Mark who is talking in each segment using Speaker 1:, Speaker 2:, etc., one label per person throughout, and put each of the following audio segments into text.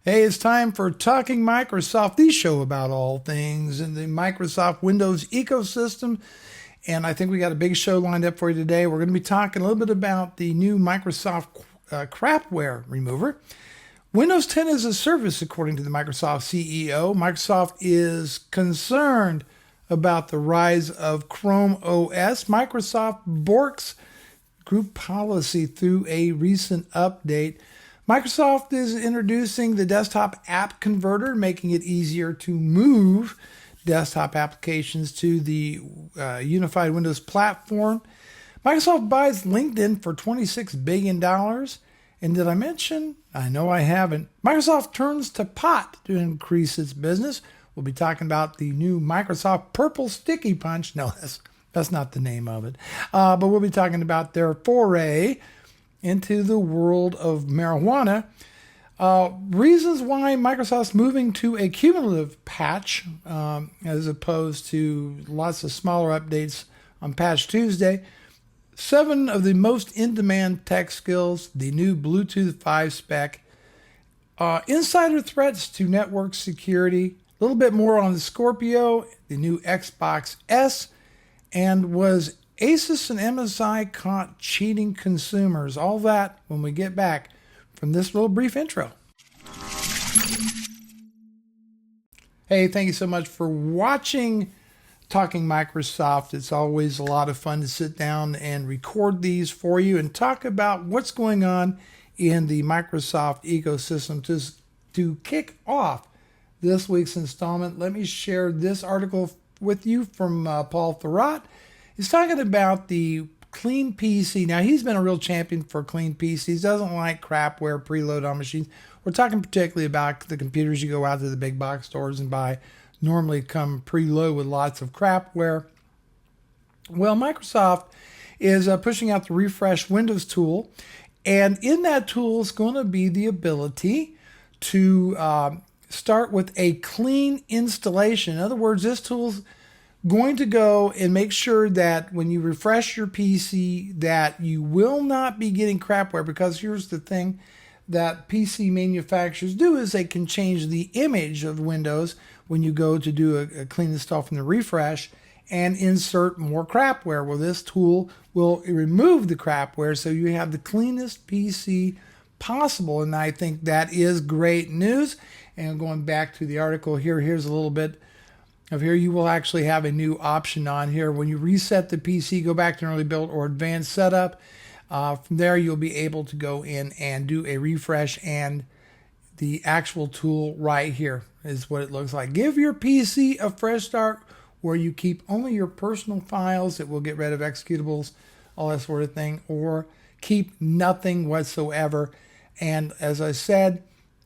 Speaker 1: Hey, it's time for Talking Microsoft, the show about all things in the Microsoft Windows ecosystem. And I think we got a big show lined up for you today. We're going to be talking a little bit about the new Microsoft crapware remover. Windows 10 is a service, according to the Microsoft CEO. Microsoft is concerned about the rise of Chrome OS. Microsoft borks group policy through a recent update. Microsoft is introducing the desktop app converter, making it easier to move desktop applications to the unified Windows platform. Microsoft buys LinkedIn for $26 billion. And did I mention? I know I haven't. Microsoft turns to pot to increase its business. We'll be talking about the new Microsoft Purple Sticky Punch. No, that's not the name of it. But we'll be talking about their foray into the world of marijuana. Reasons why Microsoft's moving to a cumulative patch as opposed to lots of smaller updates on Patch Tuesday. 7 of the most in-demand tech skills, the new Bluetooth 5 spec, insider threats to network security, a little bit more on the Scorpio, the new Xbox S, and was Asus and MSI caught cheating consumers. All that when we get back from this little brief intro. Hey, thank you so much for watching Talking Microsoft. It's always a lot of fun to sit down and record these for you and talk about what's going on in the Microsoft ecosystem. To kick off this week's installment, let me share this article with you from Paul Thurrott. He's talking about the clean PC. Now, he's been a real champion for clean PCs. Doesn't like crapware preload on machines. We're talking particularly about the computers you go out to the big box stores and buy. Normally come preload with lots of crapware. Well, Microsoft is pushing out the Refresh Windows tool. And in that tool is going to be the ability to start with a clean installation. In other words, this tool's going to go and make sure that when you refresh your PC that you will not be getting crapware, because here's the thing that PC manufacturers do is they can change the image of Windows when you go to do a clean install from the refresh and insert more crapware. Well, this tool will remove the crapware so you have the cleanest PC possible, and I think that is great news. And going back to the article here, here's a little bit of here. You will actually have a new option on here. When you reset the PC, go back to early build or advanced setup. From there, you'll be able to go in and do a refresh, and the actual tool right here is what it looks like. Give your PC a fresh start where you keep only your personal files. It will get rid of executables, all that sort of thing, or keep nothing whatsoever. And as I said,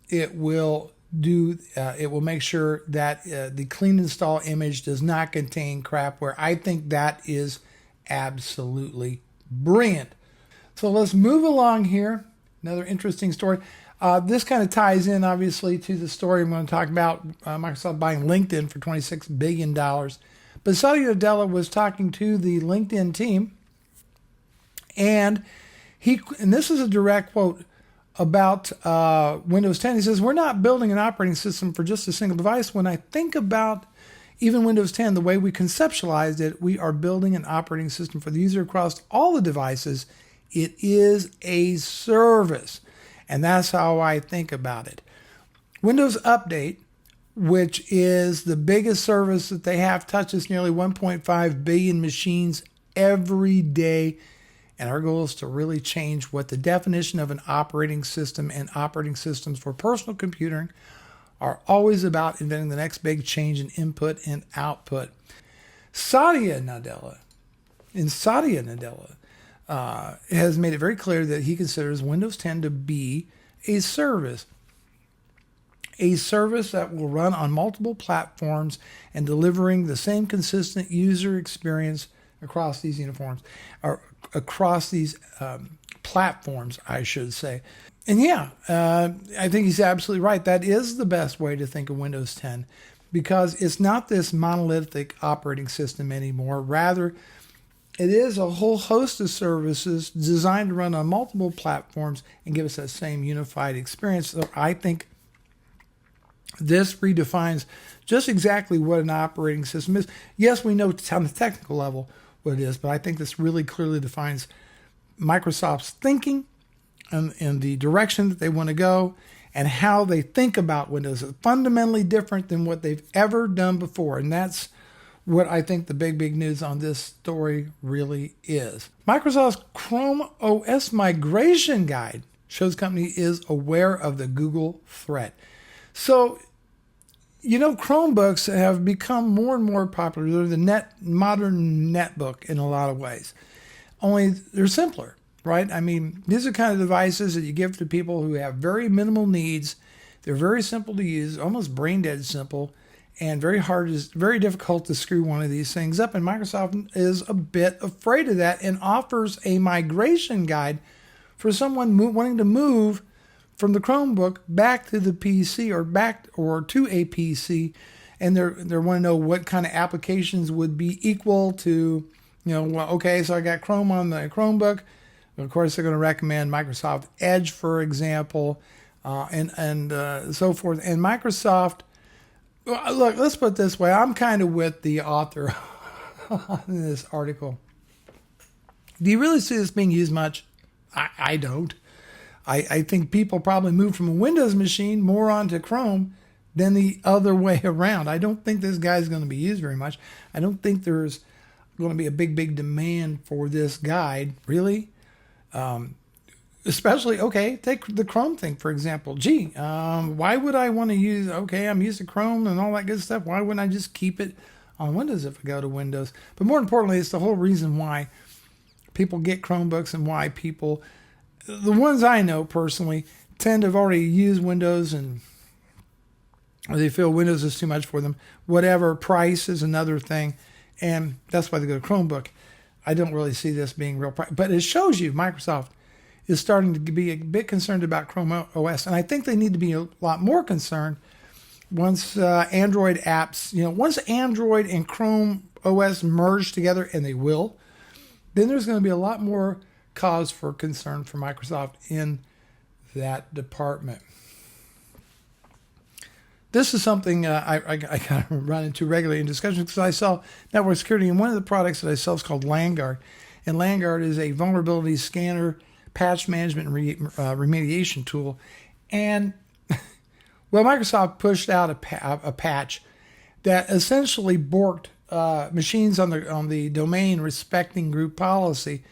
Speaker 1: it will make sure that the clean install image does not contain crapware. I think that is absolutely brilliant. So let's move along here. Another interesting story. This kind of ties in, obviously, to the story I'm going to talk about, Microsoft buying LinkedIn for $26 billion. But Satya Nadella was talking to the LinkedIn team, and this is a direct quote about Windows 10. He says, "We're not building an operating system for just a single device. When I think about even Windows 10, the way we conceptualized it, we are building an operating system for the user across all the devices. It is a service." And that's how I think about it. Windows Update, which is the biggest service that they have, touches nearly 1.5 billion machines every day. And our goal is to really change what the definition of an operating system and operating systems for personal computing are always about, inventing the next big change in input and output. Satya Nadella has made it very clear that he considers Windows 10 to be a service that will run on multiple platforms and delivering the same consistent user experience across these platforms, I should say. And I think he's absolutely right. That is the best way to think of Windows 10, because it's not this monolithic operating system anymore. Rather, it is a whole host of services designed to run on multiple platforms and give us that same unified experience. So I think This redefines just exactly what an operating system is. Yes, we know on the technical level what it is, but I think this really clearly defines Microsoft's thinking and the direction that they want to go and how they think about Windows. It's fundamentally different than what they've ever done before. And that's what I think the big news on this story really is. Microsoft's Chrome OS migration guide shows company is aware of the Google threat. So, Chromebooks have become more and more popular. They're the modern netbook in a lot of ways. Only they're simpler, right? I mean, these are kind of devices that you give to people who have very minimal needs. They're very simple to use, almost brain dead simple, and very difficult to screw one of these things up. And Microsoft is a bit afraid of that and offers a migration guide for someone wanting to move from the Chromebook back to the PC or to a PC, and they want to know what kind of applications would be equal to, okay, so I got Chrome on the Chromebook. Of course, they're going to recommend Microsoft Edge, for example, and so forth. And Microsoft, look, let's put it this way. I'm kind of with the author in this article. Do you really see this being used much? I don't. I think people probably move from a Windows machine more onto Chrome than the other way around. I don't think this guy's going to be used very much. I don't think there's going to be a big demand for this guide, really. Especially, okay, take the Chrome thing, for example. Why would I want to I'm used to Chrome and all that good stuff. Why wouldn't I just keep it on Windows if I go to Windows? But more importantly, it's the whole reason why people get Chromebooks and why the ones I know personally tend to have already used Windows and they feel Windows is too much for them. Whatever, price is another thing. And that's why they go to Chromebook. I don't really see this being real price. But it shows you Microsoft is starting to be a bit concerned about Chrome OS. And I think they need to be a lot more concerned once Android apps, once Android and Chrome OS merge together, and they will, then there's going to be a lot more cause for concern for Microsoft in that department. This is something I kind of run into regularly in discussions because I sell network security, and one of the products that I sell is called LandGuard. And LandGuard is a vulnerability scanner, patch management, and remediation tool. And, well, Microsoft pushed out a patch that essentially borked machines on the domain respecting group policy.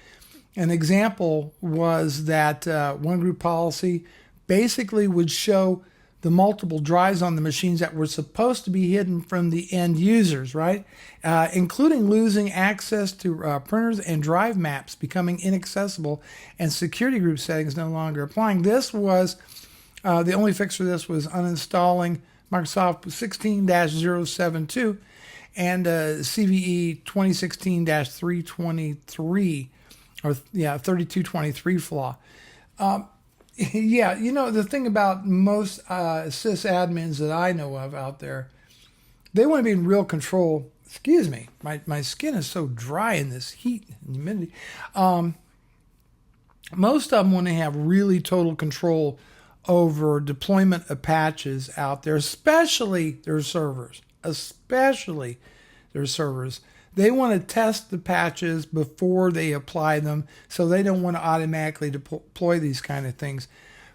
Speaker 1: An example was that one group policy basically would show the multiple drives on the machines that were supposed to be hidden from the end users, right? Including losing access to printers and drive maps becoming inaccessible and security group settings no longer applying. This was, the only fix for this was uниnstalling Microsoft 16-072 and CVE 2016-323. Or 3223 flaw. The thing about most sysadmins that I know of out there, they want to be in real control. Excuse me, my skin is so dry in this heat and humidity. Most of them want to have really total control over deployment of patches out there, especially their servers. They want to test the patches before they apply them, so they don't want to automatically deploy these kind of things.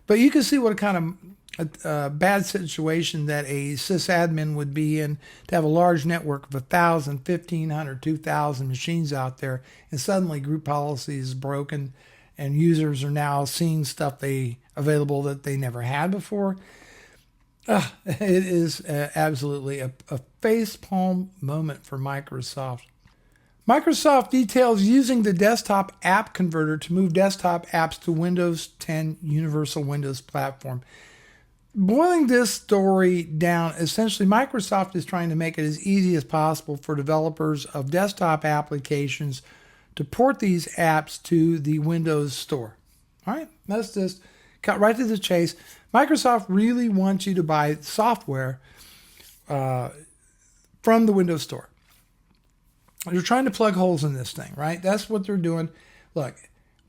Speaker 1: But you can see what kind of bad situation that a sysadmin would be in to have a large network of 1,000, 1,500, 2,000 machines out there, and suddenly group policy is broken, and users are now seeing stuff available that they never had before. It is absolutely a facepalm moment for Microsoft. Microsoft details using the desktop app converter to move desktop apps to Windows 10 Universal Windows platform. Boiling this story down, essentially Microsoft is trying to make it as easy as possible for developers of desktop applications to port these apps to the Windows Store. All right, let's just cut right to the chase. Microsoft really wants you to buy software from the Windows Store. They're trying to plug holes in this thing, right? That's what they're doing. Look,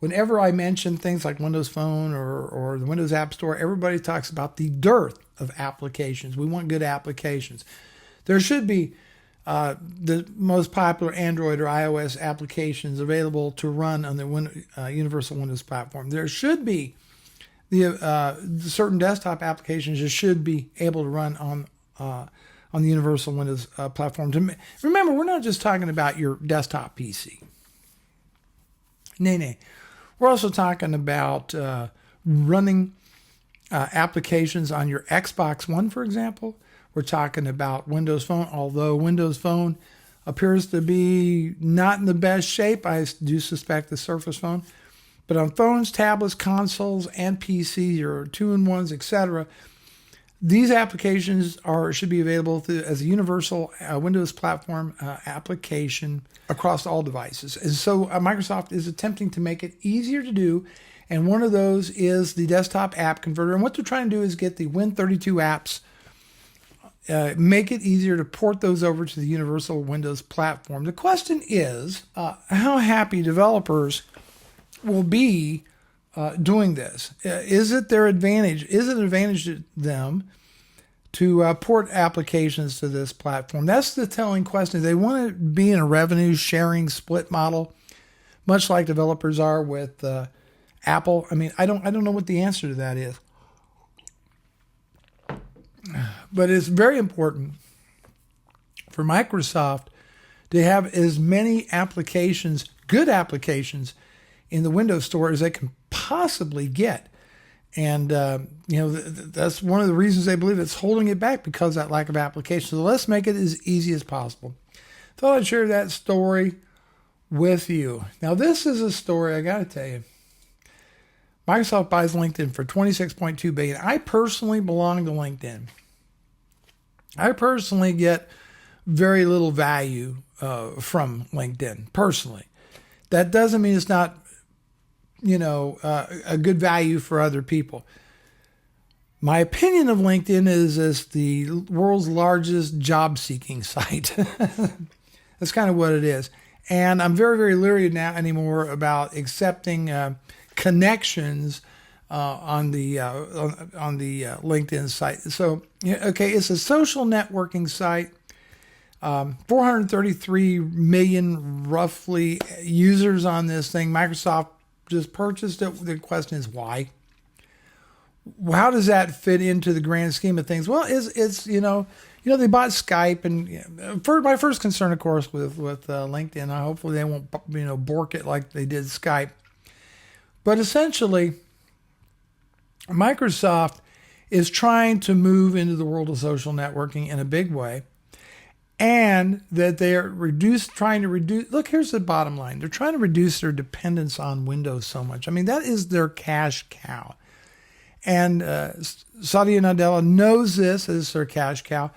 Speaker 1: whenever I mention things like Windows Phone or the Windows App Store, everybody talks about the dearth of applications. We want good applications. There should be the most popular Android or iOS applications available to run on the Universal Windows platform. There should be the certain desktop applications that should be able to run on the Universal Windows platform. Remember, we're not just talking about your desktop PC. Nay. We're also talking about running applications on your Xbox One, for example. We're talking about Windows Phone, although Windows Phone appears to be not in the best shape. I do suspect the Surface Phone. But on phones, tablets, consoles, and PCs, your two-in-ones, etc., these applications should be available as a universal Windows platform application across all devices. And so Microsoft is attempting to make it easier to do, and one of those is the desktop app converter. And what they're trying to do is get the Win32 apps, make it easier to port those over to the universal Windows platform. The question is how happy developers will be doing this. Is it their advantage? Is it an advantage to them to port applications to this platform? That's the telling question. They want to be in a revenue sharing split model, much like developers are with Apple. I mean, I don't know what the answer to that is, but it's very important for Microsoft to have as many applications, good applications, in the Windows Store as they can possibly get. And, that's one of the reasons they believe it's holding it back, because of that lack of applications. So let's make it as easy as possible. Thought I'd share that story with you. Now, this is a story I got to tell you. Microsoft buys LinkedIn for $26.2 billion. I personally belong to LinkedIn. I personally get very little value from LinkedIn, personally. That doesn't mean it's not a good value for other people. My opinion of LinkedIn is as the world's largest job-seeking site. That's kind of what it is. And I'm very, very leery now anymore about accepting connections on the LinkedIn site. So, okay, it's a social networking site. 433 million roughly users on this thing. Microsoft just purchased it. The question is why? How does that fit into the grand scheme of things? Well, it's they bought Skype, and my first concern, of course, with LinkedIn. Hopefully they won't bork it like they did Skype. But essentially, Microsoft is trying to move into the world of social networking in a big way. And that they're trying to reduce. Look, here's the bottom line. They're trying to reduce their dependence on Windows so much. I mean, that is their cash cow. And Satya Nadella knows this as their cash cow.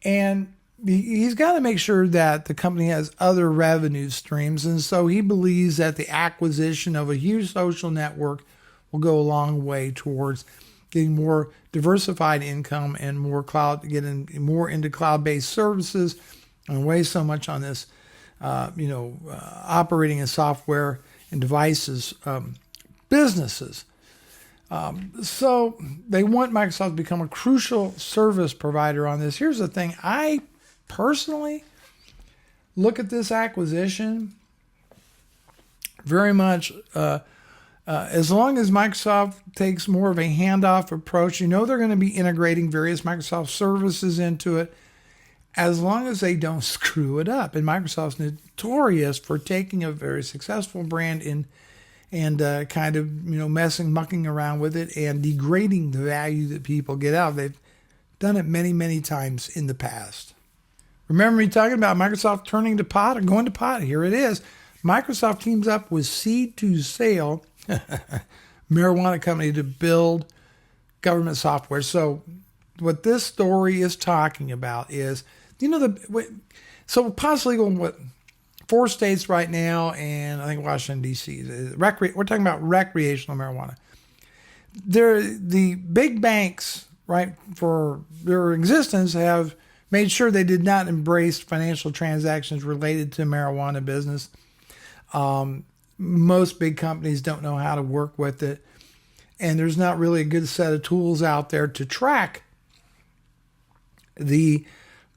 Speaker 1: And he's got to make sure that the company has other revenue streams. And so he believes that the acquisition of a huge social network will go a long way towards getting more diversified income and getting more into cloud-based services, and away so much on this, operating and software and devices businesses. So they want Microsoft to become a crucial service provider on this. Here's the thing. I personally look at this acquisition very much as long as Microsoft takes more of a handoff approach. They're going to be integrating various Microsoft services into it, as long as they don't screw it up. And Microsoft's notorious for taking a very successful brand and kind of mucking around with it and degrading the value that people get out. They've done it many, many times in the past. Remember me talking about Microsoft turning to pot or going to pot? Here it is. Microsoft teams up with Seed to Sale marijuana company to build government software. So what this story is talking about is, so possibly going 4 states right now, and I think Washington, D.C. We're talking about recreational marijuana. The big banks, right, for their existence have made sure they did not embrace financial transactions related to marijuana business. most big companies don't know how to work with it. And there's not really a good set of tools out there to track the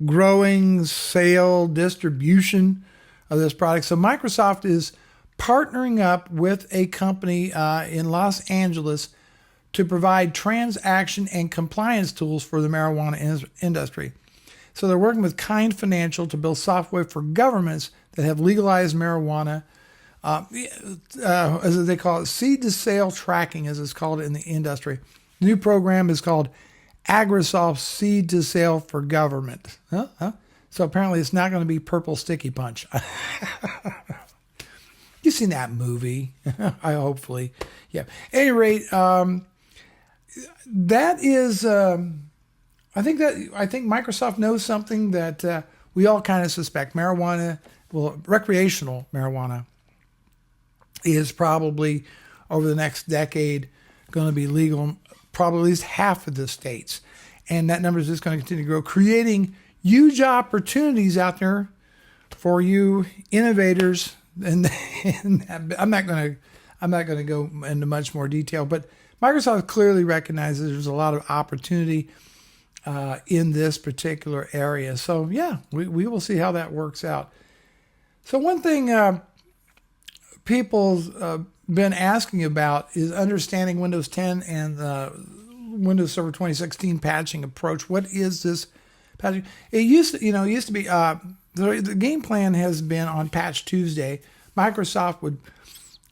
Speaker 1: growing sale distribution of this product. So Microsoft is partnering up with a company in Los Angeles to provide transaction and compliance tools for the marijuana industry. So they're working with Kind Financial to build software for governments that have legalized marijuana, as they call it, seed to sale tracking, as it's called in the industry. The new program is called AgriSoft Seed to Sale for Government. So apparently it's not going to be Purple Sticky Punch. You've seen that movie, hopefully. Yeah. At any rate, that is, I think Microsoft knows something that we all kind of suspect. Marijuana, well, recreational marijuana is probably over the next decade going to be legal in probably at least half of the states. And that number is just going to continue to grow, creating huge opportunities out there for you innovators. And I'm not going to go into much more detail, but Microsoft clearly recognizes there's a lot of opportunity in this particular area. So yeah, we will see how that works out. So one thing people's been asking about is understanding Windows 10 and Windows Server 2016 patching approach. What is this patching? It used to be the game plan has been on Patch Tuesday. Microsoft would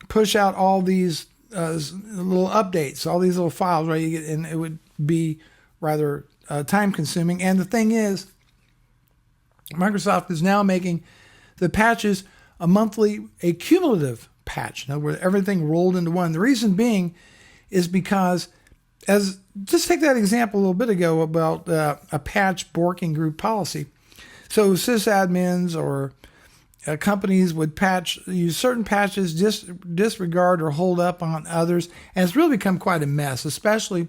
Speaker 1: push out all these little updates, all these little files, right? And it would be rather time consuming. And the thing is, Microsoft is now making the patches a cumulative patch. In other words, everything rolled into one. The reason being is because, just take that example a little bit ago about a patch working group policy. So sysadmins or companies would use certain patches, disregard or hold up on others. And it's really become quite a mess, especially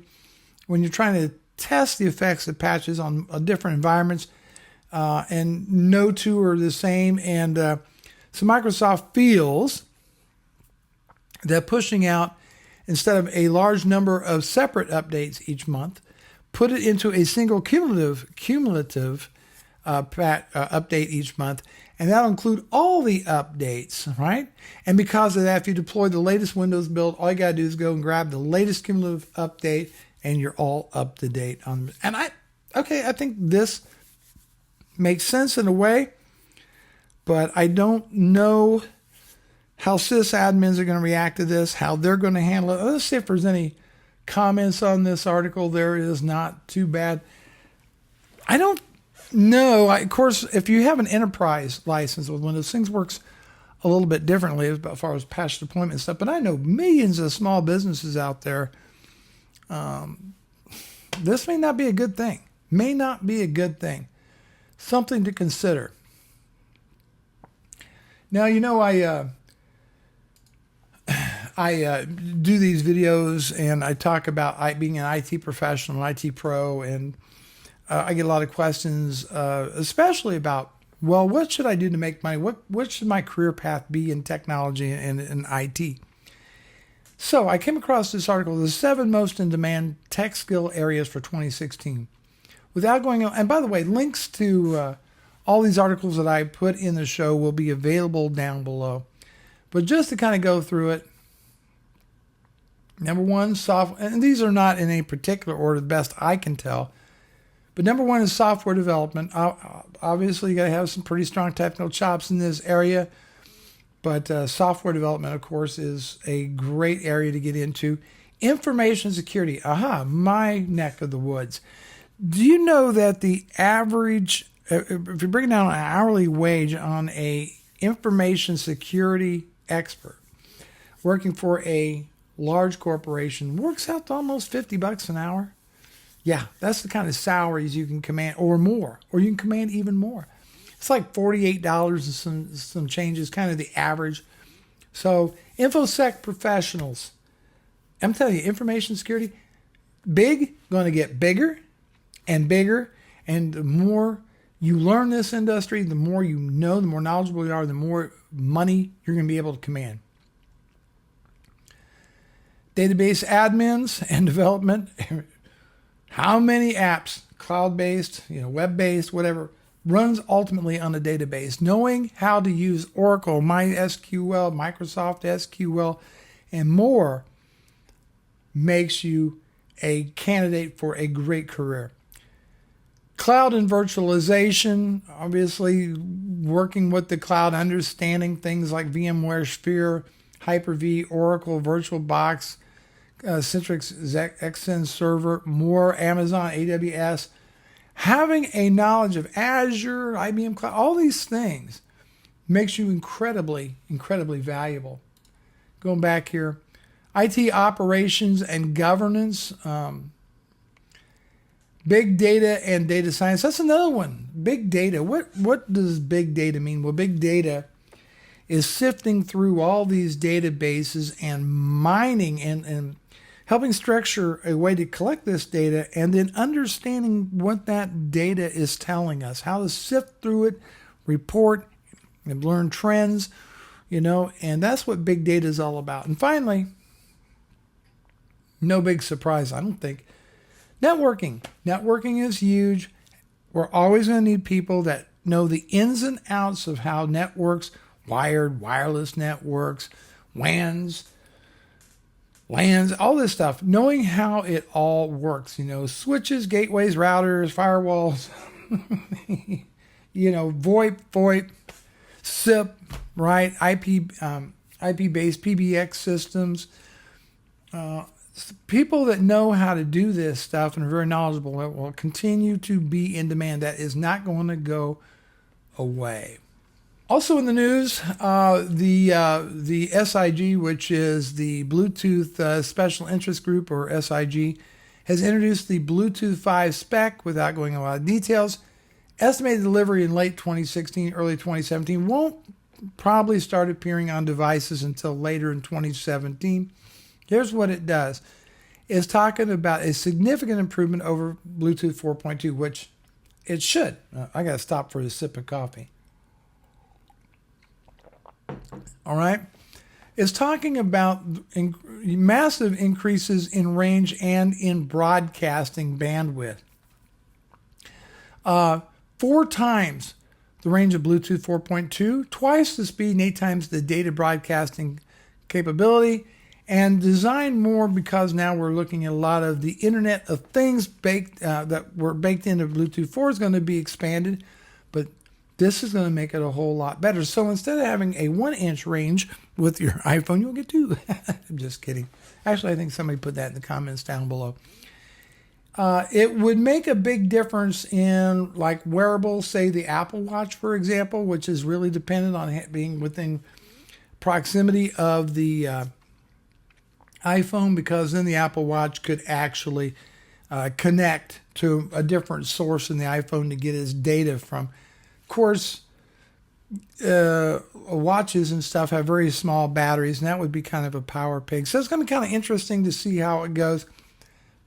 Speaker 1: when you're trying to test the effects of patches on different environments. And no two are the same. And so Microsoft feels that pushing out, instead of a large number of separate updates each month, put it into a single cumulative update each month, and that'll include all the updates, right? And because of that, if you deploy the latest Windows build, all you got to do is go and grab the latest cumulative update, and you're all up to date on. And I think this makes sense in a way, but I don't know how sysadmins are going to react to this, how they're going to handle it. Let's see if there's any comments on this article. There is not too bad. I don't know. Of course, if you have an enterprise license with Windows, things works a little bit differently as far as patch deployment and stuff. But I know millions of small businesses out there. This may not be a good thing. May not be a good thing. Something to consider. Now, I do these videos and I talk about being an IT professional, an IT pro, and I get a lot of questions, especially about, well, what should I do to make money? What should my career path be in technology and in IT? So I came across this article, the 7 most in demand tech skill areas for 2016. Without going on, and by the way, links to all these articles that I put in the show will be available down below. But just to kind of go through it, number 1, software, and these are not in any particular order, the best I can tell. But number 1 is software development. Obviously, you got to have some pretty strong technical chops in this area. But software development, of course, is a great area to get into. Information security. My neck of the woods. Do you know that the average, if you're bringing down an hourly wage on a information security expert working for a large corporation, works out to almost $50 an hour? Yeah, that's the kind of salaries you can command, or more, or you can command even more. It's like $48 and some changes, kind of the average. So InfoSec professionals, I'm telling you, information security, big, going to get bigger and bigger. And the more you learn this industry, the more you know, the more knowledgeable you are, the more money you're going to be able to command. database admins and development. How many apps, cloud-based, web-based, whatever, runs ultimately on a database? Knowing how to use Oracle, MySQL, Microsoft SQL, and more makes you a candidate for a great career. Cloud and virtualization, obviously working with the cloud, understanding things like VMware, Sphere, Hyper-V, Oracle, VirtualBox, Citrix XN Server, more Amazon, AWS. Having a knowledge of Azure, IBM Cloud, all these things makes you incredibly, incredibly valuable. Going back here, IT operations and governance, big data and data science. That's another one. Big data. What does big data mean? Well, big data is sifting through all these databases and mining and helping structure a way to collect this data and then understanding what that data is telling us, how to sift through it, report, and learn trends, and that's what big data is all about. And finally, no big surprise, I don't think, networking. Networking is huge. We're always going to need people that know the ins and outs of how networks, wired, wireless networks, WANs, LANs, all this stuff, knowing how it all works, switches, gateways, routers, firewalls, VoIP, SIP, right? IP-based PBX systems. People that know how to do this stuff and are very knowledgeable will continue to be in demand. That is not going to go away. Also in the news, the SIG, which is the Bluetooth Special Interest Group, or SIG, has introduced the Bluetooth 5 Spec without going into a lot of details. Estimated delivery in late 2016, early 2017. Won't probably start appearing on devices until later in 2017. Here's what it does. It's talking about a significant improvement over Bluetooth 4.2, which it should. I got to stop for a sip of coffee. All right. It's talking about massive increases in range and in broadcasting bandwidth. 4 times the range of Bluetooth 4.2, twice the speed and 8 times the data broadcasting capability, and designed more because now we're looking at a lot of the Internet of Things that were baked into Bluetooth 4 is going to be expanded, but this is going to make it a whole lot better. So instead of having a 1-inch range with your iPhone, you'll get 2. I'm just kidding. Actually, I think somebody put that in the comments down below. It would make a big difference in like wearables, say the Apple Watch, for example, which is really dependent on being within proximity of the iPhone, because then the Apple Watch could actually connect to a different source in the iPhone to get its data from. Of course, watches and stuff have very small batteries, and that would be kind of a power pig. So it's going to be kind of interesting to see how it goes.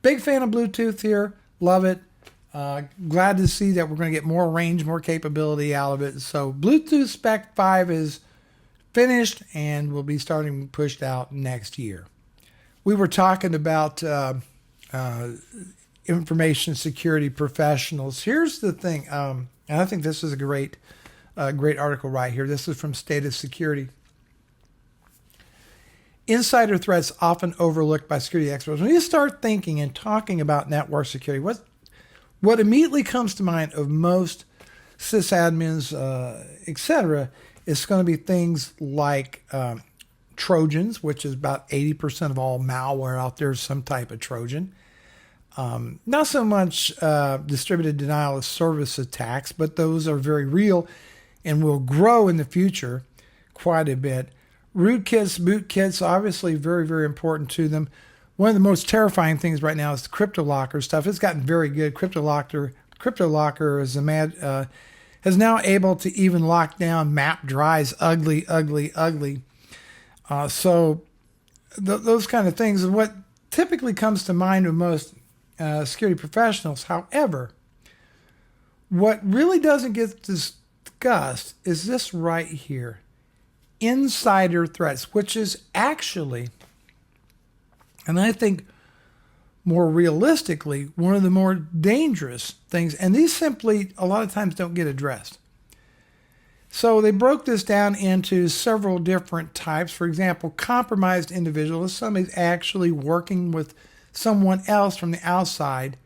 Speaker 1: Big fan of Bluetooth here. Love it. Glad to see that we're going to get more range, more capability out of it. So Bluetooth Spec 5 is finished and will be starting pushed out next year. We were talking about information security professionals. Here's the thing, and I think this is a great article right here. This is from State of Security. Insider threats often overlooked by security experts. When you start thinking and talking about network security, what immediately comes to mind of most sysadmins, etc., is going to be things like Trojans, which is about 80% of all malware out there is some type of Trojan. Not so much distributed denial of service attacks, but those are very real and will grow in the future quite a bit. Rootkits, bootkits, obviously very, very important to them. One of the most terrifying things right now is the CryptoLocker stuff. It's gotten very good. CryptoLocker is now able to even lock down map drives. Ugly. So those kind of things is what typically comes to mind with most security professionals. However, what really doesn't get discussed is this right here. Insider threats, which is actually And I think more realistically, one of the more dangerous things, and these simply a lot of times don't get addressed. So they broke this down into several different types. For example, compromised individuals, somebody's actually working with someone else from the outside,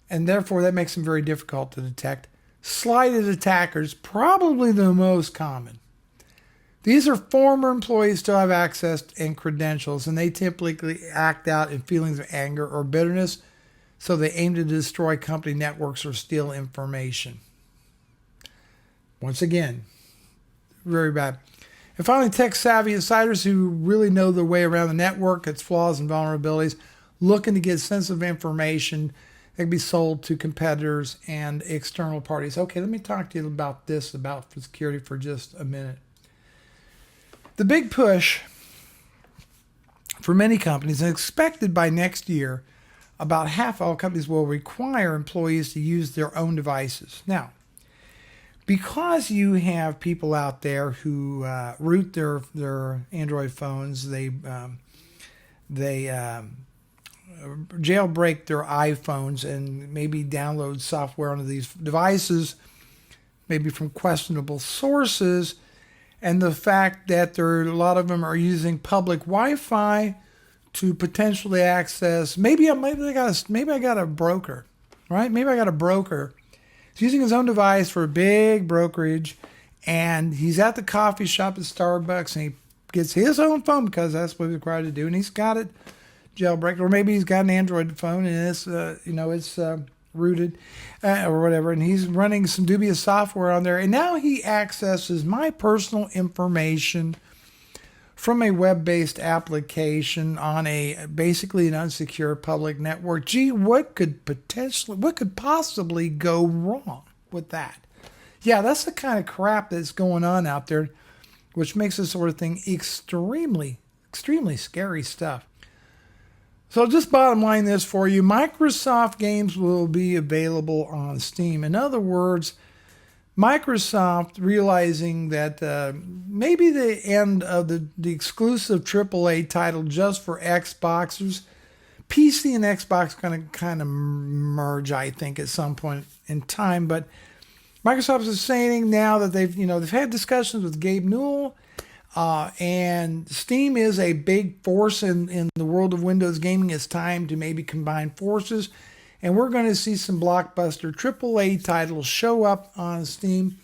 Speaker 1: and therefore that makes them very difficult to detect. Slighted attackers, probably the most common. These are former employees still have access and credentials, and they typically act out in feelings of anger or bitterness, so they aim to destroy company networks or steal information. Once again, very bad. And finally, tech-savvy insiders who really know their way around the network, its flaws and vulnerabilities, looking to get sensitive information that can be sold to competitors and external parties. Okay, let me talk to you about this, about security for just a minute. The big push for many companies, and expected by next year, about half all companies will require employees to use their own devices. Now, because you have people out there who root their Android phones, they jailbreak their iPhones and maybe download software onto these devices, maybe from questionable sources, and the fact that a lot of them are using public Wi-Fi to potentially access. Maybe I got a broker, right? Maybe I got a broker. He's using his own device for a big brokerage, and he's at the coffee shop at Starbucks, and he gets his own phone because that's what he's required to do, and he's got it jailbreaked, or maybe he's got an Android phone and it's rooted or whatever, and he's running some dubious software on there, and now he accesses my personal information from a web-based application on basically an unsecure public network. Gee, what could possibly go wrong with that? Yeah, that's the kind of crap that's going on out there, which makes this sort of thing extremely, extremely scary stuff. So just bottom line this for you, Microsoft games will be available on Steam. In other words, Microsoft realizing that maybe the end of the exclusive AAA title just for Xboxers, PC and Xbox going to kind of merge, I think, at some point in time. But Microsoft is saying now that they've had discussions with Gabe Newell, and Steam is a big force in the world of Windows gaming. It's time to maybe combine forces. And we're going to see some blockbuster AAA titles show up on Steam.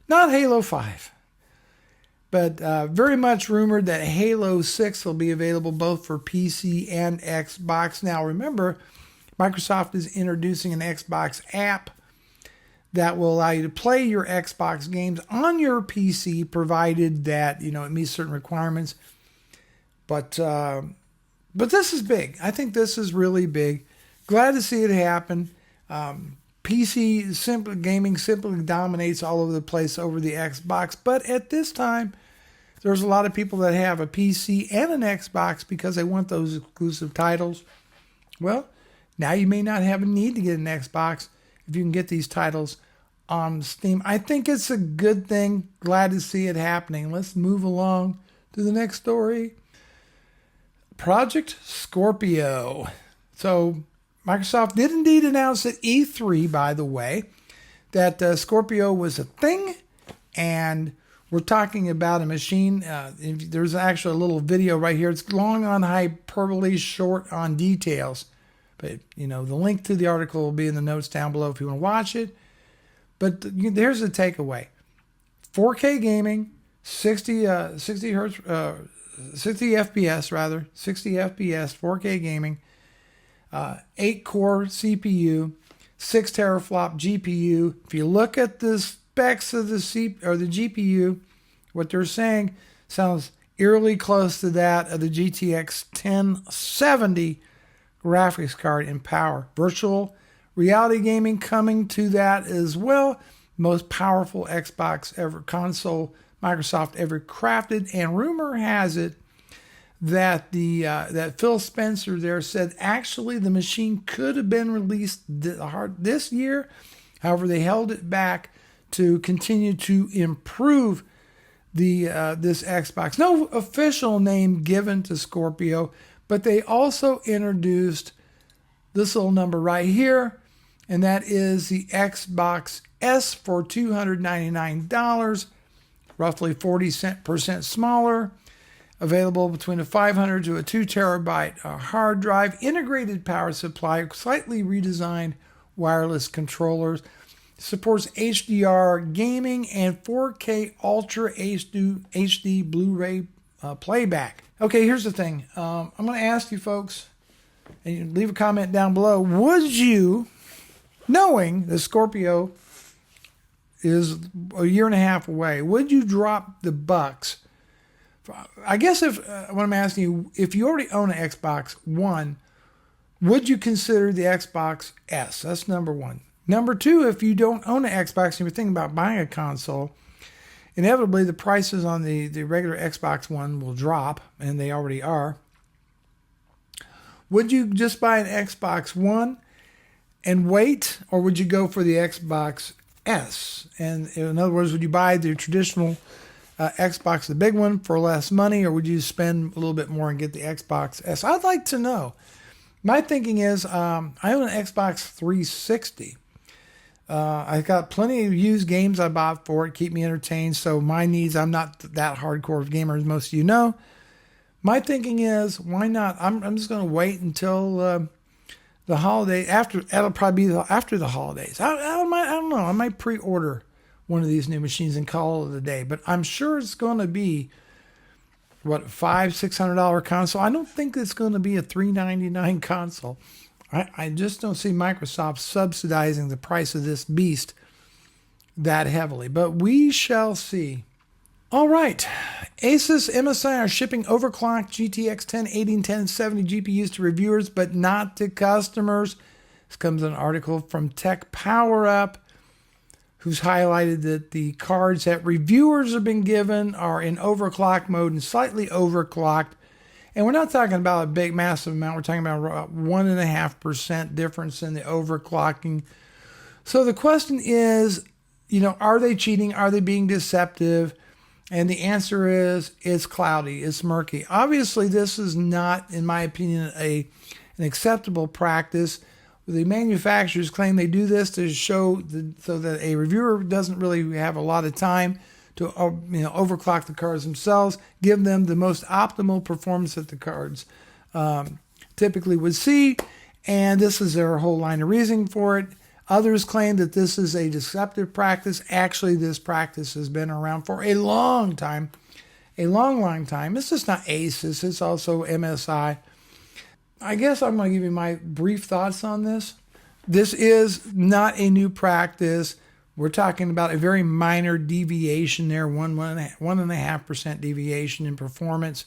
Speaker 1: Not Halo 5, but very much rumored that Halo 6 will be available both for PC and Xbox. Now remember, Microsoft is introducing an Xbox app that will allow you to play your Xbox games on your PC, provided that it meets certain requirements. But this is big. I think this is really big. Glad to see it happen. PC gaming simply dominates all over the place over the Xbox. But at this time, there's a lot of people that have a PC and an Xbox because they want those exclusive titles. Well, now you may not have a need to get an Xbox if you can get these titles on Steam. I think it's a good thing. Glad to see it happening. Let's move along to the next story. Project Scorpio. So Microsoft did indeed announce at E3, by the way, that Scorpio was a thing, and we're talking about a machine. There's actually a little video right here. It's long on hyperbole, short on details. But, the link to the article will be in the notes down below if you want to watch it. But there's the takeaway. 4K gaming, 60 hertz, 60 FPS rather, 60 FPS, 4K gaming, 8-core CPU, 6 teraflop GPU. If you look at the specs of the GPU, what they're saying sounds eerily close to that of the GTX 1070 graphics card in power. Virtual reality gaming coming to that as well. Most powerful Xbox console Microsoft ever crafted, and rumor has it that that Phil Spencer there said actually the machine could have been released this year. However, they held it back to continue to improve this Xbox. No official name given to Scorpio, But they also introduced this little number right here, and that is the Xbox S for $299, roughly 40% smaller, available between a 500 to a 2 terabyte hard drive, integrated power supply, slightly redesigned wireless controllers, supports HDR gaming and 4K Ultra HD Blu-ray playback. Okay, here's the thing. I'm going to ask you folks, and you can leave a comment down below, would you, knowing that Scorpio is a year and a half away, would you drop the bucks? I guess if what I'm asking you, if you already own an Xbox One, would you consider the Xbox S? That's number one. Number two, if you don't own an Xbox and you're thinking about buying a console, inevitably the prices on the regular Xbox One will drop, and they already are. Would you just buy an Xbox One and wait, or would you go for the Xbox S? And in other words, would you buy the traditional Xbox, the big one, for less money, or would you spend a little bit more and get the Xbox S? I'd like to know. My thinking is, I own an Xbox 360. I've got plenty of used games I bought for it, keep me entertained. So my needs, I'm not that hardcore of gamer as most of you know. My thinking is, why not? I'm just going to wait until the holiday. That'll probably be after the holidays. I don't know. I might pre-order one of these new machines and call it a day. But I'm sure it's going to be, what, $500-$600 console. I don't think it's going to be a $399 console. I just don't see Microsoft subsidizing the price of this beast that heavily. But we shall see. All right. Asus MSI are shipping overclocked GTX 1080 and 1070 GPUs to reviewers, but not to customers. This comes in an article from Tech Power Up, who's highlighted that the cards that reviewers have been given are in overclock mode and slightly overclocked. And we're not talking about a big, massive amount. We're talking about 1.5% difference in the overclocking. So the question is, are they cheating? Are they being deceptive? And the answer is, it's cloudy. It's murky. Obviously, this is not, in my opinion, an acceptable practice. The manufacturers claim they do this to show so that a reviewer doesn't really have a lot of time to overclock the cards themselves, give them the most optimal performance that the cards typically would see. And this is their whole line of reasoning for it. Others claim that this is a deceptive practice. Actually, this practice has been around for a long time, a long, long time. It's just not Asus. It's also MSI. I guess I'm going to give you my brief thoughts on this. This is not a new practice. We're talking about a very minor deviation there, 1.5% deviation in performance.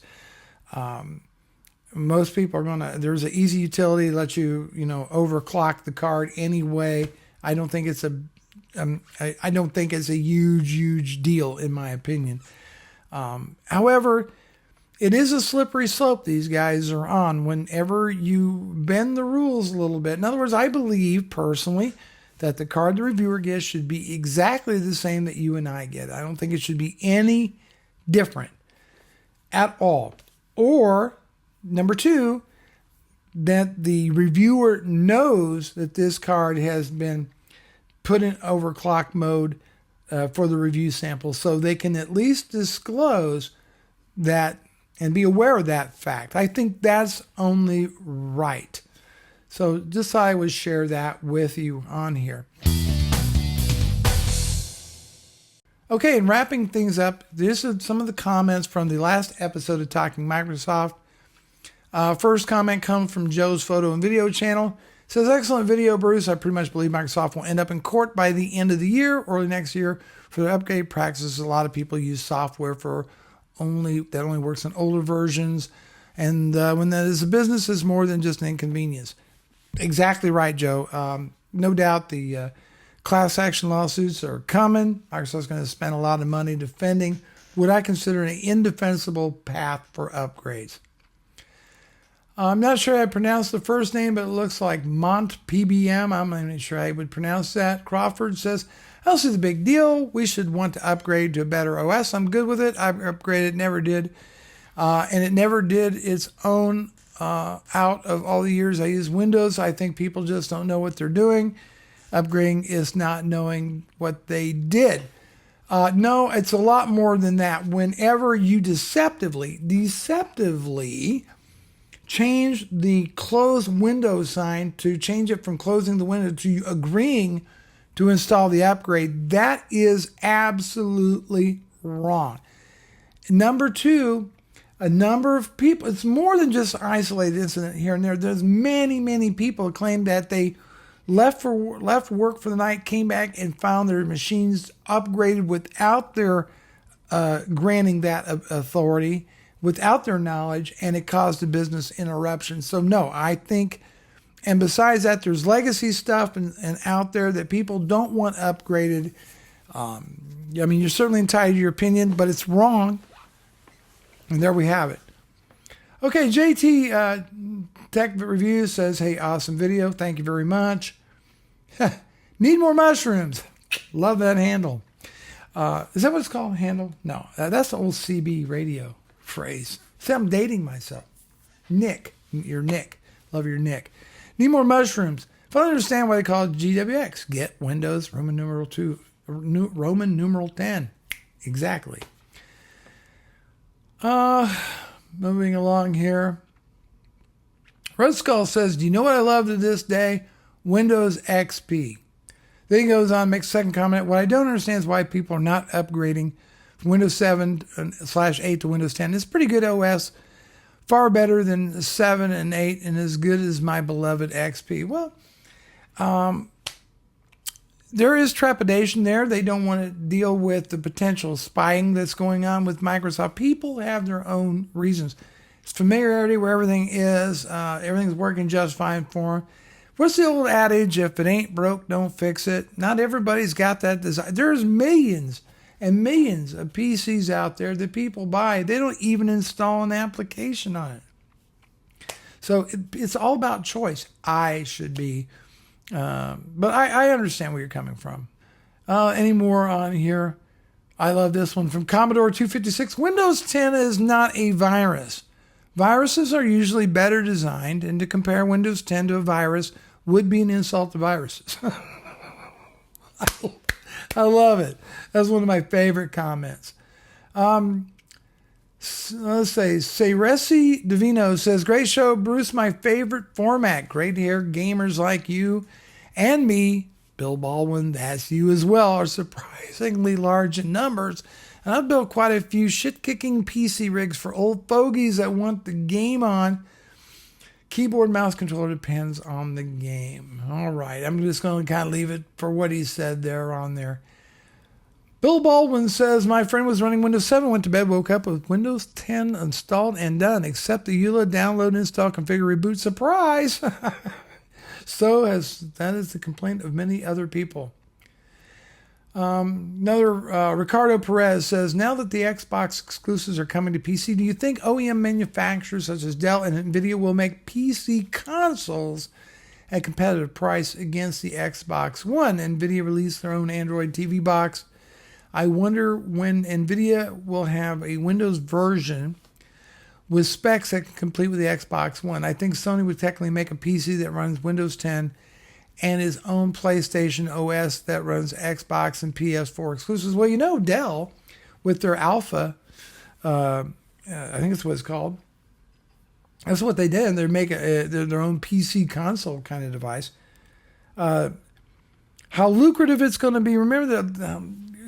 Speaker 1: Most people are going to, there's an easy utility to let you, overclock the card anyway. I don't think it's a huge deal in my opinion. However, it is a slippery slope these guys are on whenever you bend the rules a little bit. In other words, I believe personally that the card the reviewer gets should be exactly the same that you and I get. I don't think it should be any different at all. Or, number two, that the reviewer knows that this card has been put in overclock mode for the review sample, so they can at least disclose that and be aware of that fact. I think that's only right. So just thought I would share that with you on here. Okay, and wrapping things up, this is some of the comments from the last episode of Talking Microsoft. First comment comes from Joe's Photo and Video channel. It says, excellent video, Bruce. I pretty much believe Microsoft will end up in court by the end of the year, early next year, for the upgrade practices. A lot of people use software that only works on older versions. And when that is a business, it's more than just an inconvenience. Exactly right, Joe. No doubt the class action lawsuits are coming. Microsoft's going to spend a lot of money defending what I consider an indefensible path for upgrades. I'm not sure I pronounced the first name, but it looks like Mont PBM. I'm not even sure I would pronounce that. Crawford says, I don't see the big deal. We should want to upgrade to a better OS. I'm good with it. I've upgraded, never did. And it never did its own out of all the years I use Windows. I think people just don't know what they're doing. Upgrading is not knowing what they did. No, it's a lot more than that. Whenever you deceptively change the close window sign to change it from closing the window to agreeing to install the upgrade, that is absolutely wrong. Number two, a number of people, it's more than just an isolated incident here and there. There's many people claim that they left work for the night, came back and found their machines upgraded without their granting that authority, without their knowledge, and it caused a business interruption. So no, I think, and besides that, there's legacy stuff and out there that people don't want upgraded. I mean, you're certainly entitled to your opinion, but it's wrong. And there we have it. Okay, JT Tech Review says, hey, awesome video. Thank you very much. Need more mushrooms. Love that handle. Is that what it's called? Handle? No, that's the old CB radio phrase. See, I'm dating myself. Nick. You're Nick. Love your Nick. Need more mushrooms. If I understand why they call it GWX, get Windows Roman numeral 2, Roman numeral 10. Exactly. Moving along here. Red Skull says, do you know what I love to this day? Windows XP. Then he goes on, makes a second comment. What I don't understand is why people are not upgrading from Windows 7/8 to Windows 10. It's pretty good OS. Far better than 7 and 8 and as good as my beloved XP. Well, there is trepidation there. They don't want to deal with the potential spying that's going on with Microsoft. People have their own reasons. It's familiarity where everything is. Everything's working just fine for them. What's the old adage? If it ain't broke, don't fix it. Not everybody's got that desire. There's millions and millions of PCs out there that people buy. They don't even install an application on it. So it's all about choice. I should be. But I understand where you're coming from. Any more on here? I love this one from Commodore 256. Windows 10 is not a virus. Viruses are usually better designed, and to compare Windows 10 to a virus would be an insult to viruses. I love it. That's one of my favorite comments. Let's say, Resi Divino says, great show, Bruce, my favorite format. Great to hear gamers like you and me, Bill Baldwin, that's you as well, are surprisingly large in numbers. And I've built quite a few shit-kicking PC rigs for old fogies that want the game on. Keyboard, mouse controller depends on the game. All right, I'm just going to kind of leave it for what he said there on there. Bill Baldwin says, my friend was running Windows 7, went to bed, woke up with Windows 10 installed and done, except the EULA download, install, configure, reboot. Surprise! That is the complaint of many other people. Ricardo Perez says, now that the Xbox exclusives are coming to PC, do you think OEM manufacturers such as Dell and Nvidia will make PC consoles at a competitive price against the Xbox One? Nvidia released their own Android TV box. I wonder when Nvidia will have a Windows version with specs that can compete with the Xbox One. I think Sony would technically make a PC that runs Windows 10 and his own PlayStation OS that runs Xbox and PS4 exclusives. Well, you know, Dell, with their Alpha, I think that's what it's called. That's what they did. They make their own PC console kind of device. How lucrative it's going to be. Remember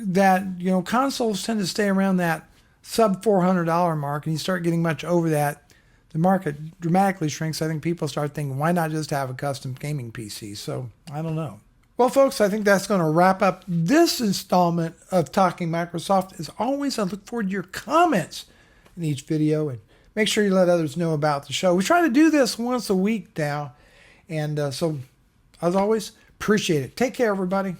Speaker 1: that consoles tend to stay around that sub $400 mark, and you start getting much over that, the market dramatically shrinks. I think people start thinking, why not just have a custom gaming PC? So I don't know. Well, folks, I think that's going to wrap up this installment of Talking Microsoft. As always, I look forward to your comments in each video, and make sure you let others know about the show. We try to do this once a week now, and so as always, appreciate it. Take care, everybody.